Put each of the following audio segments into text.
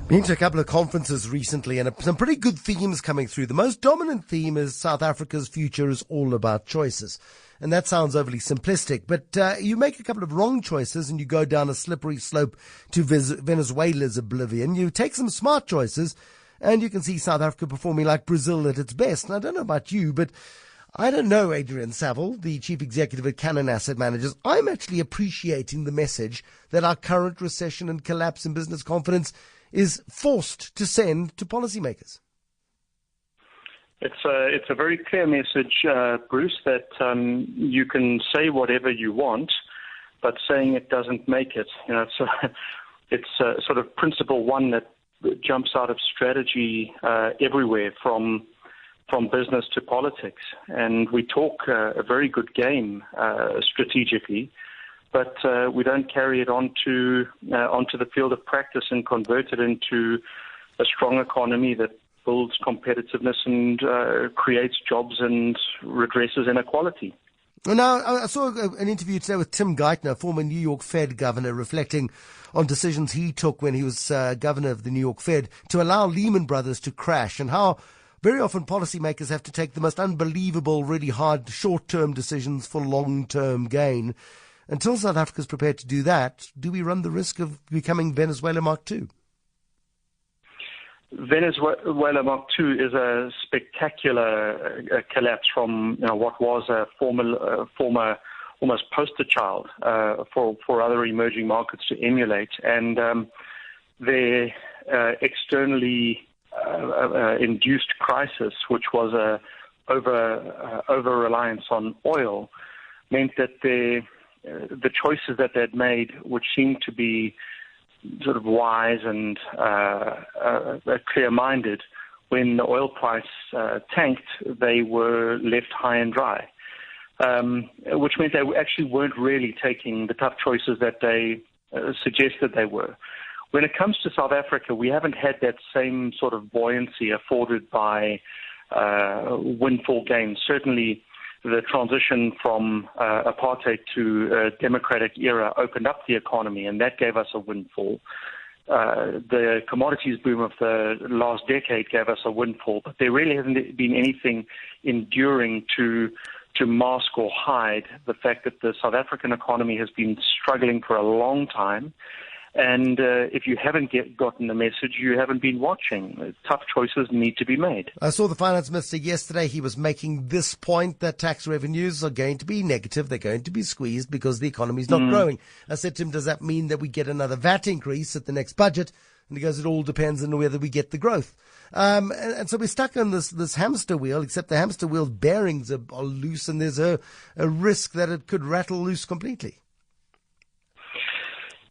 Been to a couple of conferences recently and some pretty good themes coming through. The most dominant theme is South Africa's future is all about choices. And that sounds overly simplistic, but you make a couple of wrong choices and you go down a slippery slope to Venezuela's oblivion. You take some smart choices and you can see South Africa performing like Brazil at its best. And I don't know about you, but I don't know, Adrian Saville, the chief executive at Cannon Asset Managers. I'm actually appreciating the message that our current recession and collapse in business confidence is forced to send to policymakers. It's a very clear message, Bruce, that you can say whatever you want, but saying it doesn't make it. You know, it's sort of principle one that jumps out of strategy everywhere, from business to politics. And we talk a very good game strategically, but we don't carry it onto the field of practice and convert it into a strong economy that builds competitiveness and creates jobs and redresses inequality. Now, I saw an interview today with Tim Geithner, former New York Fed governor, reflecting on decisions he took when he was governor of the New York Fed to allow Lehman Brothers to crash, and how very often policymakers have to take the most unbelievable, really hard short-term decisions for long-term gain. Until South Africa is prepared to do that, do we run the risk of becoming Venezuela Mark II? Venezuela Mark II is a spectacular collapse from what was a former almost poster child for other emerging markets to emulate, and their externally induced crisis, which was a over reliance on oil, meant that the choices that they'd made, which seemed to be sort of wise and clear-minded, when the oil price tanked, they were left high and dry, which meant they actually weren't really taking the tough choices that they suggested they were. When it comes to South Africa, we haven't had that same sort of buoyancy afforded by windfall gains. Certainly, the transition from apartheid to a democratic era opened up the economy, and that gave us a windfall. The commodities boom of the last decade gave us a windfall, but there really hasn't been anything enduring to mask or hide the fact that the South African economy has been struggling for a long time. And if you haven't gotten the message, you haven't been watching. Tough choices need to be made. I saw the finance minister yesterday. He was making this point that tax revenues are going to be negative. They're going to be squeezed because the economy is not growing. I said to him, does that mean that we get another VAT increase at the next budget? And he goes, it all depends on whether we get the growth. And so we're stuck on this hamster wheel, except the hamster wheel's bearings are loose, and there's a risk that it could rattle loose completely.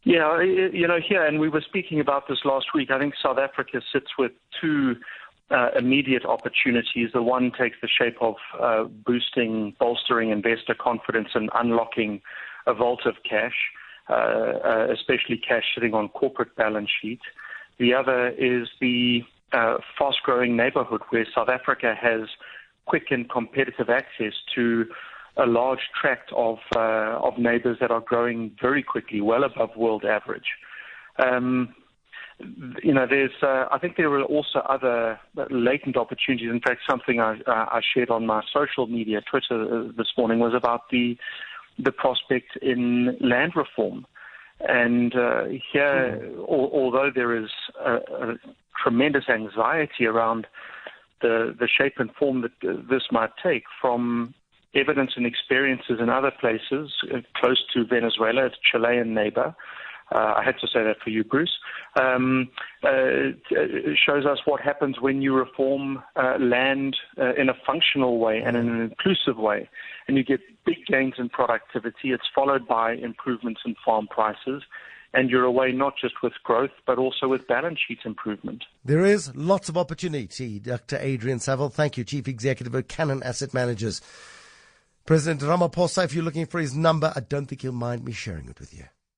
Yeah, here, and we were speaking about this last week, I think South Africa sits with two immediate opportunities. The one takes the shape of bolstering investor confidence and unlocking a vault of cash, especially cash sitting on corporate balance sheets. The other is the fast-growing neighborhood where South Africa has quick and competitive access to a large tract of neighbors that are growing very quickly, well above world average. I think there are also other latent opportunities. In fact, something I shared on my social media, Twitter, this morning was about the prospect in land reform. And here, although there is a tremendous anxiety around the shape and form that this might take, from evidence and experiences in other places close to Venezuela, its Chilean neighbor, I had to say that for you, Bruce, shows us what happens when you reform land in a functional way and in an inclusive way. And you get big gains in productivity. It's followed by improvements in farm prices. And you're away not just with growth, but also with balance sheet improvement. There is lots of opportunity. Dr. Adrian Saville, thank you, Chief Executive of Cannon Asset Managers. President Ramaphosa, if you're looking for his number, I don't think he'll mind me sharing it with you.